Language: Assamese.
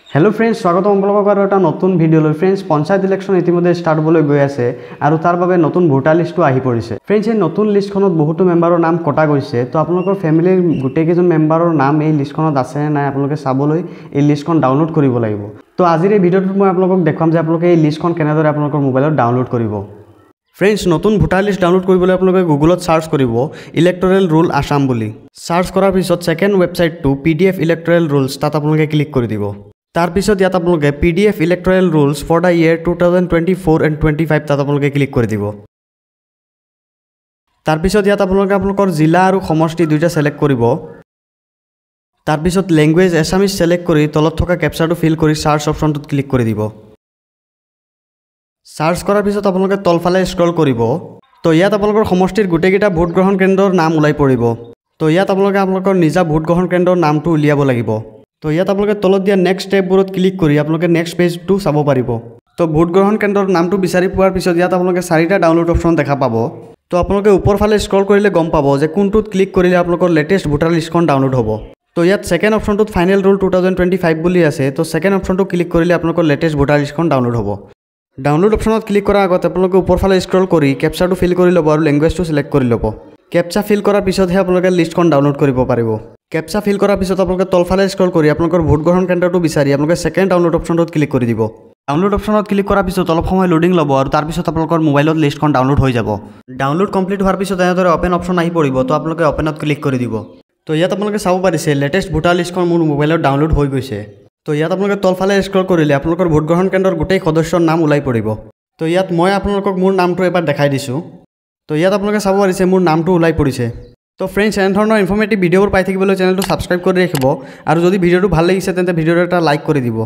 हेलो फ्रेंड्स स्वागत आपलोक एटा नतुन भिडिओ फ्रेंड्स पंचायत इलेक्शन इतिमध्ये स्टार्ट होबोले गई आछे आरु तार बारे नतुन भोटार लिस्टो आहि परिছে फ्रेंड्स এই নতুন লিষ্টখনত বহুতো মেম্বাৰৰ নাম কটা গৈছে তো আপোনালোকৰ ফ্যামিলিৰ গুটেকেজন মেম্বাৰৰ নাম এই লিষ্টখনত আছে না আপোনালোকে চাবলৈ এই লিষ্টখন ডাউনলোড কৰিব লাগিব তো আজিৰ এই ভিডিওটোত মই আপোনালোকক দেখাম যে আপোনালোকে এই লিষ্টখন কেনেদৰে আপোনালোকৰ মোবাইলত ডাউনলোড কৰিব फ्रेंड्स नतुन भोटार लिस्ट डाउनलोड কৰিবলৈ আপোনালোকে গুগলত সাৰ্চ কৰিব ইলেক্টৰেল ৰুল আসাম বুলি সাৰ্চ কৰাৰ পিছত সেকেন্ড ওয়েবসাইটটো পিডিএফ ইলেক্টৰেল ৰুলছ তাত আপোনালোকে ক্লিক কৰি দিব तार पिছত ইয়াত আপোনালোকে PDF electoral rolls for the year 2024 and 25 তাত আপোনালোকে ক্লিক কৰি দিব तार पिছত ইয়াত আপোনালোকে আপোনালোকৰ জিলা আৰু সমষ্টি দুইটা সিলেক্ট কৰিব तार पिছত ল্যাঙ্গুৱেজ এছামিজ সিলেক্ট কৰি তলত থকা ক্যাপচাটো ফিল কৰি সাৰ্চ অপচনটোত ক্লিক কৰি দিব সাৰ্চ কৰাৰ পিছত আপোনালোকে তলফালে স্ক্ৰল কৰিব তো ইয়াত আপোনালোকৰ সমষ্টিৰ গুটেকিটা ভোট গ্ৰহণ কেন্দ্ৰৰ নাম উলাই পৰিব তো ইয়াত আপোনালোকে আপোনালোকৰ নিজা ভোট গ্ৰহণ কেন্দ্ৰৰ নামটো উলিয়াব লাগিব तो ইয়াত আপোনালোকে তলত দিয়া নেক্সট স্টেপবোৰত ক্লিক কৰি আপোনালোকে নেক্সট পেজটো চাব পাৰিব তো ভোট গ্ৰহণ কেন্দ্ৰৰ নামটো বিচাৰি পোৱাৰ পিছত ইয়াত আপোনালোকে চাৰিটা ডাউনলোড অপচন দেখা পাব তো আপোনালোকে ওপৰ ফালে স্ক্ৰল কৰিলে গম পাব যে কোনটোত ক্লিক কৰিলে আপোনালোকৰ লেটেষ্ট ভোটাৰ লিষ্টখন ডাউনলোড হ'ব তো ইয়াত সেকেন্ড অপচনটোত ফাইনেল ৰুল 2025 বুলি আছে তো সেকেন্ড অপচনটো ক্লিক কৰিলে আপোনালোকৰ লেটেষ্ট ভোটাৰ লিষ্টখন ডাউনলোড হ'ব ডাউনলোড অপচনত ক্লিক কৰাৰ আগতে আপোনালোকে ওপৰ ফালে স্ক্ৰল কৰি ক্যাপচাটো ফিল কৰি ল'ব আৰু ল্যাঙ্গুৱেজটো সিলেক্ট কৰি ল'ব ক্যাপচা ফিল কৰাৰ পিছতহে আপোনালোকে লিষ্টখন ডাউনলোড কৰিব পাৰিব ক্যাপচা ফিল কৰাৰ পিছত আপোনালোকে তলফালে স্ক্ৰল কৰি আপোনালোকৰ ভোট গ্ৰহণ কেন্দ্ৰটো বিচাৰি আপোনালোকে সেকেন্ড ডাউনলোড অপচনটোত ক্লিক কৰি দিব ডাউনলোড অপচনত ক্লিক কৰাৰ পিছত অলপ সময় লোডিং ল'ব আৰু তাৰ পিছত আপোনালোকৰ মোবাইলত লিষ্টখন ডাউনলোড হৈ যাব ডাউনলোড কমপ্লিট হোৱাৰ পিছত এনেদৰে ওপেন অপচন আহি পৰিব তো আপোনালোকে ওপেনত ক্লিক কৰি দিব তো ইয়াত আপোনালোকে চাব পাৰিছে লেটেষ্ট ভোটাৰ লিষ্টখন মোৰ মোবাইলত ডাউনলোড হৈ গৈছে তো ইয়াত আপোনালোকে তলফালে স্ক্ৰল কৰিলে আপোনালোকৰ ভোট গ্ৰহণ কেন্দ্ৰৰ গোটেই সদস্যৰ নাম উলাই পৰিব তো ইয়াত মই আপোনালোকক মোৰ নামটো এবাৰ দেখাই দিছো তো ইয়াত আপোনালোকে চাব পাৰিছে মোৰ নামটো উলাই পৰিছে তো फ्रेंड्स এনে ধৰণৰ ইনফৰমেটিভ ভিডিওবোৰ পাই থাকিবলৈ চেনেলটো সাবস্ক্ৰাইব কৰি ৰাখিব আৰু যদি ভিডিওটো ভাল লাগিছে তেন্তে ভিডিওটো এটা লাইক কৰি দিব